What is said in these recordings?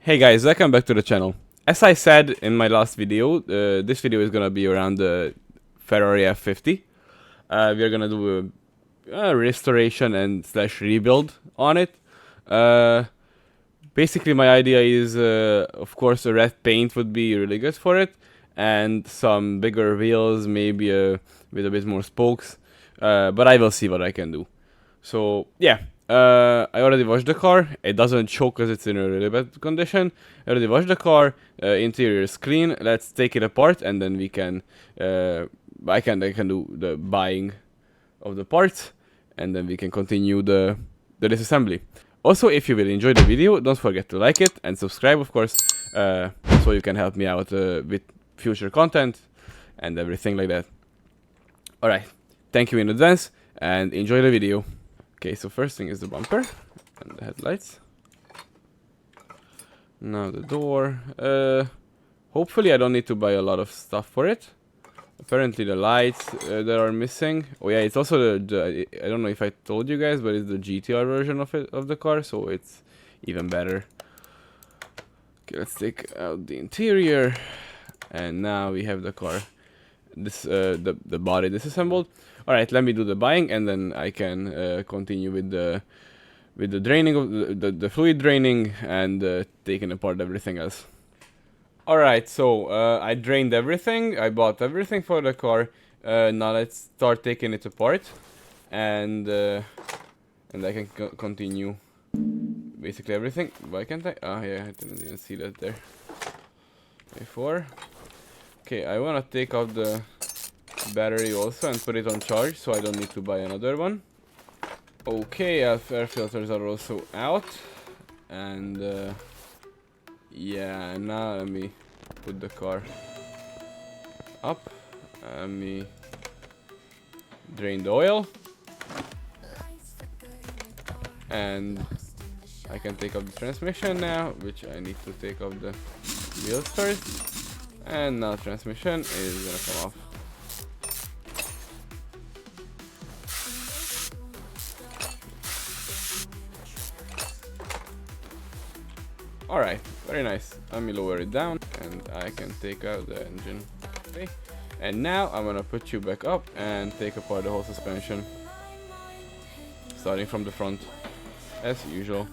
Hey guys, welcome back to the channel. As I said in my last video, this video is gonna be around the Ferrari F50. We are gonna do a restoration and slash rebuild on it. Basically my idea is, of course, a red paint would be really good for it, and some bigger wheels, maybe with a bit more spokes, but I will see what I can do. So yeah, I already washed the car. It doesn't show because it's in a really bad condition. I already washed the car. Interior is clean. Let's take it apart and then we can I can do the buying of the parts, and then we can continue the disassembly. Also, if you will enjoy the video, don't forget to like it and subscribe, of course, so you can help me out with future content and everything like that. Alright, thank you in advance and enjoy the video. Okay, so first thing is the bumper and the headlights. Now the door. Hopefully I don't need to buy a lot of stuff for it. Apparently the lights that are missing. Oh yeah, it's also the I don't know if I told you guys, but it's the GTR version of the car, so it's even better. Okay, let's take out the interior, and now we have the car. This the body disassembled. All right, let me do the buying, and then I can continue with the draining of the fluid draining and taking apart everything else. Alright, so I drained everything, I bought everything for the car. Now let's start taking it apart, and I can continue basically everything. Why can't I? Oh yeah, I didn't even see that there before. Okay, I wanna take out the battery also and put it on charge, so I don't need to buy another one. Okay, air filters are also out, and yeah, now let me put the car up. Let me drain the oil, and I can take off the transmission now, which I need to take off the wheels first, and now transmission is gonna come off. Alright, very nice. Let me lower it down and I can take out the engine. Okay. And now I'm gonna put you back up and take apart the whole suspension. Starting from the front, as usual.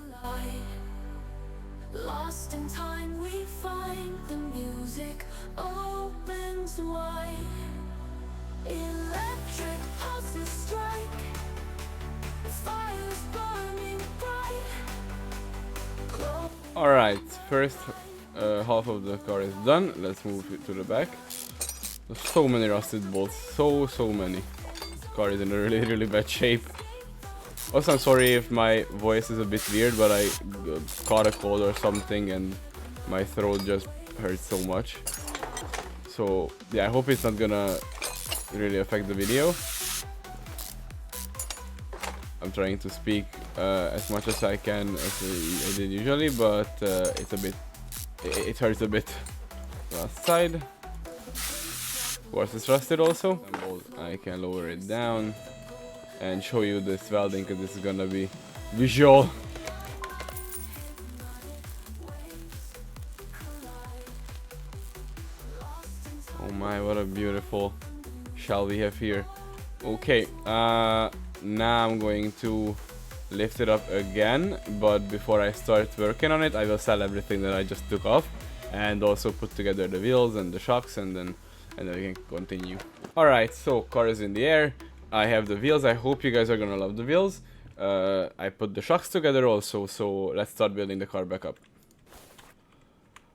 Lost in time we find the music opens wide. Electric pulses strike. Fire's burning bright. Alright, first half of the car is done. Let's move it to the back. There's so many rusted bolts, so many. The car is in a really bad shape. Also, I'm sorry if my voice is a bit weird, but I caught a cold or something and my throat just hurts so much. So yeah, I hope it's not gonna really affect the video. I'm trying to speak as much as I can as I did usually, but it's a bit, it hurts a bit. Last side. Of course it's rusted also. I can lower it down and show you this welding, because this is gonna be visual. Oh my, what a beautiful shell we have here. Okay, now I'm going to lift it up again, but before I start working on it, I will sell everything that I just took off and also put together the wheels and the shocks, and then we can continue. Alright, so car is in the air. I have the wheels. I hope you guys are gonna love the wheels. I put the shocks together also, so let's start building the car back up.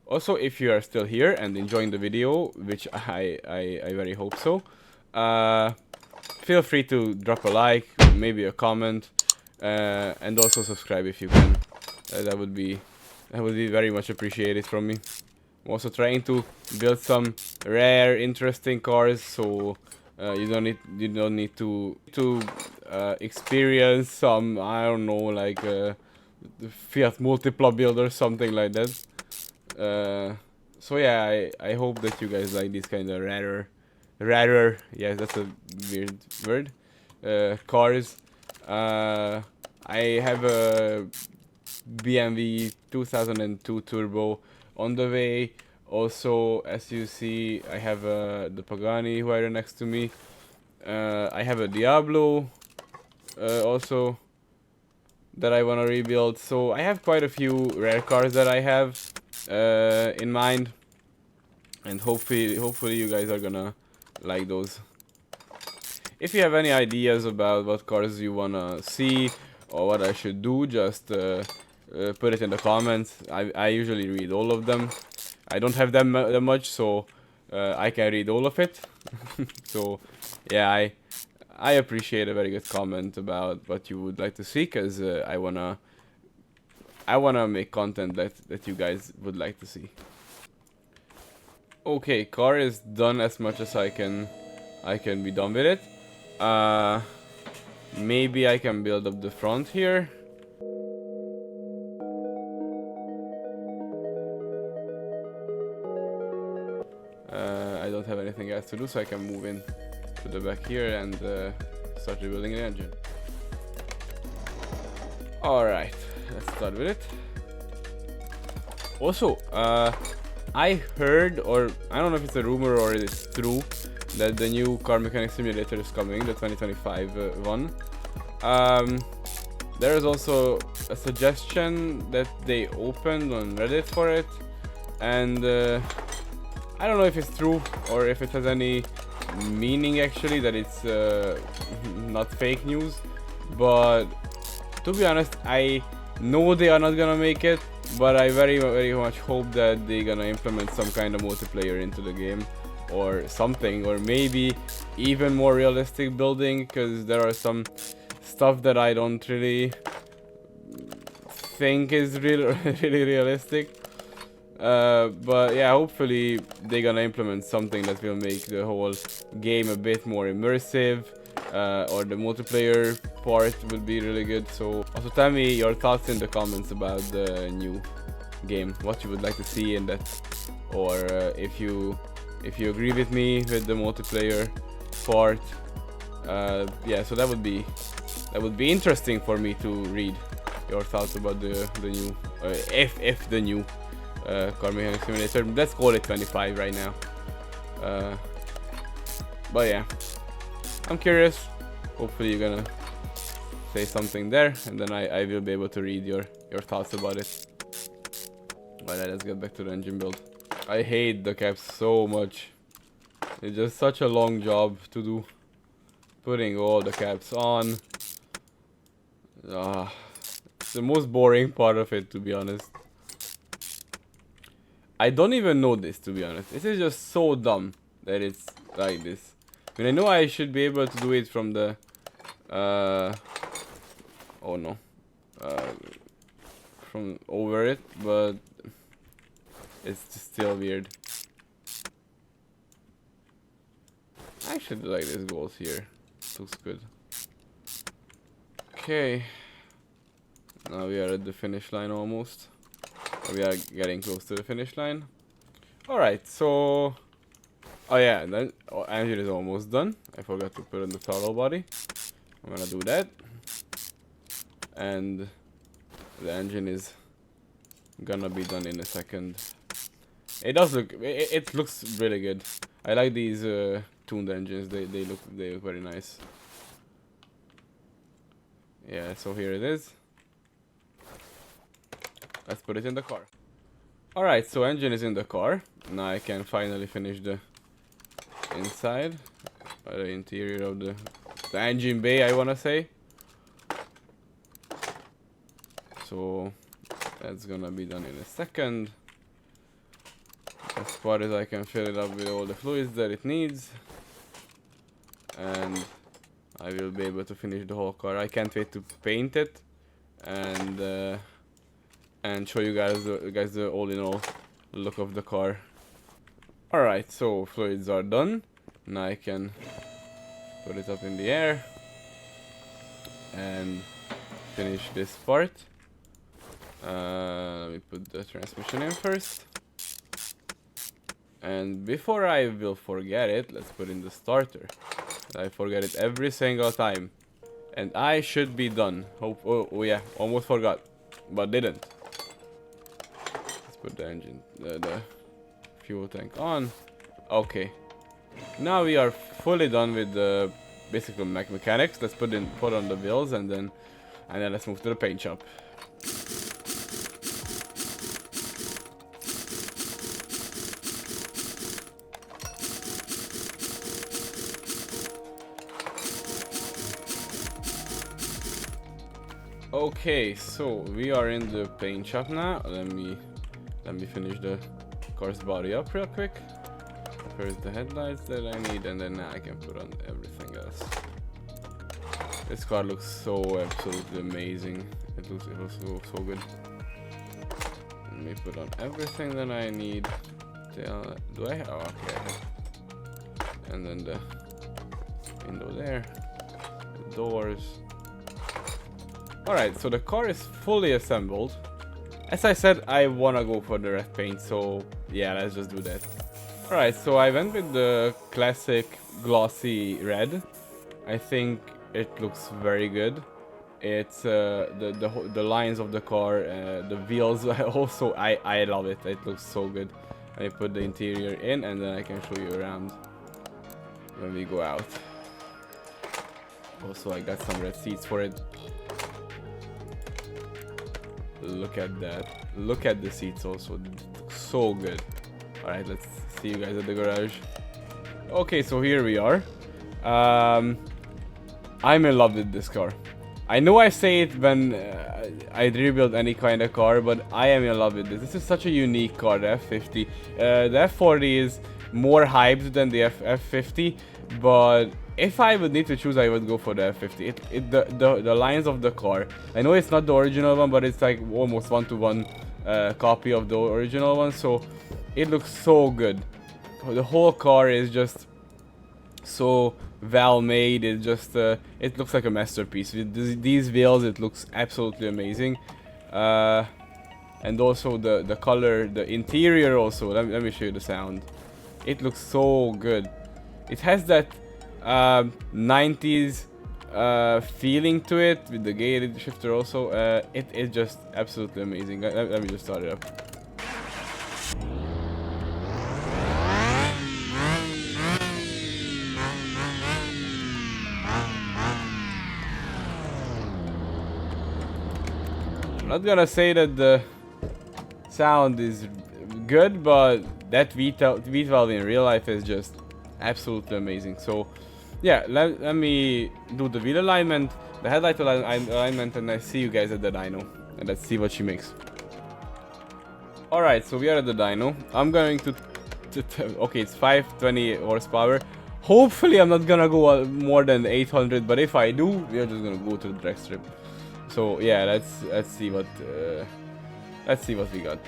Also, if you are still here and enjoying the video, which I very hope so, feel free to drop a like, maybe a comment, and also subscribe if you can. That would be very much appreciated from me. I'm also trying to build some rare, interesting cars, so you don't need to experience some, I don't know, like the Fiat Multipla build or something like that. So yeah, I hope that you guys like these kind of rarer, yes, that's a weird word, cars. I have a BMW 2002 Turbo on the way. Also, as you see, I have the Pagani right next to me. I have a Diablo also that I want to rebuild. So I have quite a few rare cars that I have in mind, and hopefully you guys are gonna like those. If you have any ideas about what cars you wanna see or what I should do, just put it in the comments. I usually read all of them. I don't have them that much, so I can read all of it. So yeah, I appreciate a very good comment about what you would like to see, cause I wanna make content that you guys would like to see. Okay, car is done as much as I can be done with it. Maybe I can build up the front here. I don't have anything else to do, so I can move in to the back here and start rebuilding the engine. Alright, let's start with it. Also, I heard, or I don't know if it's a rumor or it's true, that the new Car Mechanic Simulator is coming, the 2025 one. There is also a suggestion that they opened on Reddit for it, and I don't know if it's true or if it has any meaning actually, that it's not fake news, but to be honest, I know they are not gonna make it, but I very much hope that they're gonna implement some kind of multiplayer into the game or something, or maybe even more realistic building, because there are some stuff that I don't really think is really realistic. But yeah, hopefully they're gonna implement something that will make the whole game a bit more immersive, or the multiplayer part will be really good. So also tell me your thoughts in the comments about the new game, what you would like to see in that, or if you agree with me with the multiplayer part. Yeah, so that would be interesting for me to read your thoughts about the new if the new Car Mechanic Simulator. Let's call it 25 right now. But yeah, I'm curious. Hopefully you're gonna say something there, and then I will be able to read your thoughts about it. Alright, let's get back to the engine build. I hate the caps so much. It's just such a long job to do, putting all the caps on. It's the most boring part of it, to be honest. I don't even know this, to be honest. This is just so dumb that it's like this. I mean, I know I should be able to do it from the oh no, from over it, but it's just still weird. I actually like these goals here. Looks good. Okay, now we are at the finish line almost. We are getting close to the finish line. Alright, so oh yeah, then engine is almost done. I forgot to put on the throttle body. I'm gonna do that, and the engine is gonna be done in a second. It does look, it looks really good. I like these tuned engines. They look very nice. Yeah, so here it is. Let's put it in the car. Alright, so engine is in the car. Now I can finally finish the inside, the interior of the engine bay, I wanna say. So that's gonna be done in a second. As far as I can fill it up with all the fluids that it needs, and I will be able to finish the whole car. I can't wait to paint it and show you guys the all-in-all look of the car. Alright, so fluids are done. Now I can put it up in the air and finish this part. Let me put the transmission in first. And before I will forget it, let's put in the starter. I forget it every single time. And I should be done. Oh yeah, almost forgot. but didn't. Let's put the engine, the fuel tank on. Okay. Now we are fully done with the basic mechanics. Let's put on the wheels and then let's move to the paint shop. Okay, so we are in the paint shop now. Let me finish the car's body up real quick. First the headlights that I need, and then I can put on everything else. This car looks so absolutely amazing. It looks so good. Let me put on everything that I need. Do I have? Oh, okay, I have. And then the window there, the doors. Alright, so the car is fully assembled. As I said, I wanna go for the red paint, so yeah, let's just do that. Alright, so I went with the classic glossy red. I think it looks very good. It's the lines of the car, the wheels also, I love it. It looks so good. I put the interior in and then I can show you around when we go out. Also, I got some red seats for it. Look at that. Look at the seats also. It looks so good. Alright, let's see you guys at the garage. Okay, so here we are. I'm in love with this car. I know I say it when I rebuild any kind of car, but I am in love with this. This is such a unique car, the F50. The F40 is more hyped than the F50, but if I would need to choose, I would go for the F50. The lines of the car. I know it's not the original one, but it's like almost one-to-one copy of the original one. So it looks so good. The whole car is just so well made. It just it looks like a masterpiece. With these wheels, it looks absolutely amazing. And also the color, the interior also. Let me show you the sound. It looks so good. It has that 90s feeling to it with the gated shifter also. It's just absolutely amazing. Let me just start it up. I'm not gonna say that the sound is good, but that V12 in real life is just absolutely amazing. So yeah, let me do the wheel alignment, the headlight alignment, and I see you guys at the dyno, and let's see what she makes. Alright, so we are at the dyno. I'm going to okay, it's 520 horsepower. Hopefully I'm not gonna go more than 800, but if I do, we are just gonna go to the drag strip. So yeah, let's see what we got.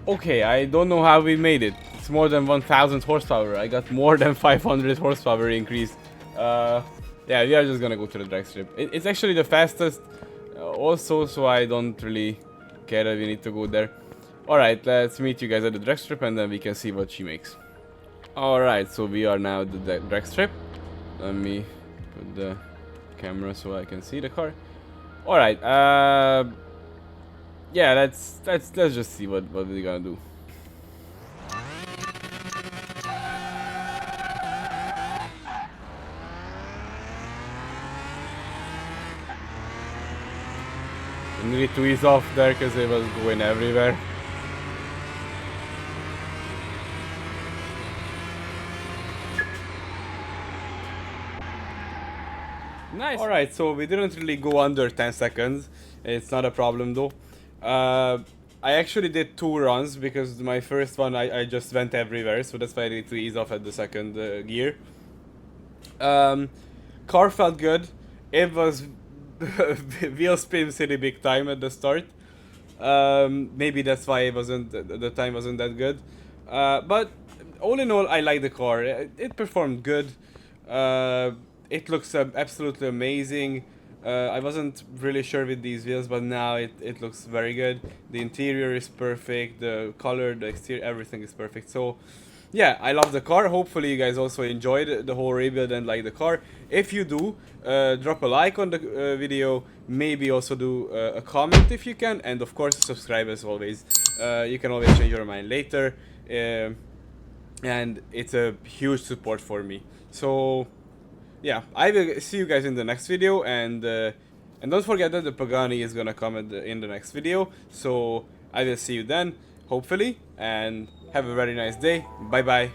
Okay, I don't know how we made it. It's more than 1000 horsepower. I got more than 500 horsepower increase. Yeah, we are just gonna go to the drag strip. It's actually the fastest also, so I don't really care that we need to go there. Alright, let's meet you guys at the drag strip and then we can see what she makes. Alright, so we are now at the drag strip. Let me put the camera so I can see the car. Alright, yeah, let's just see what we're gonna do. I needed to ease off there because it was going everywhere. Nice. Alright, so we didn't really go under 10 seconds. It's not a problem though. I actually did 2 runs because my first one I just went everywhere, so that's why I need to ease off at the second gear. Car felt good. It was wheel spin city big time at the start. Maybe that's why it wasn't the time wasn't that good. But all in all, I like the car. It performed good. It looks absolutely amazing. I wasn't really sure with these wheels, but now it looks very good. The interior is perfect. The color, the exterior, everything is perfect. So yeah, I love the car. Hopefully you guys also enjoyed the whole rebuild and like the car. If you do, drop a like on the video. Maybe also do a comment if you can, and of course subscribe as always. You can always change your mind later, and it's a huge support for me. So yeah, I will see you guys in the next video, and don't forget that the Pagani is gonna come in the next video. So I will see you then, hopefully, and have a very nice day. Bye bye.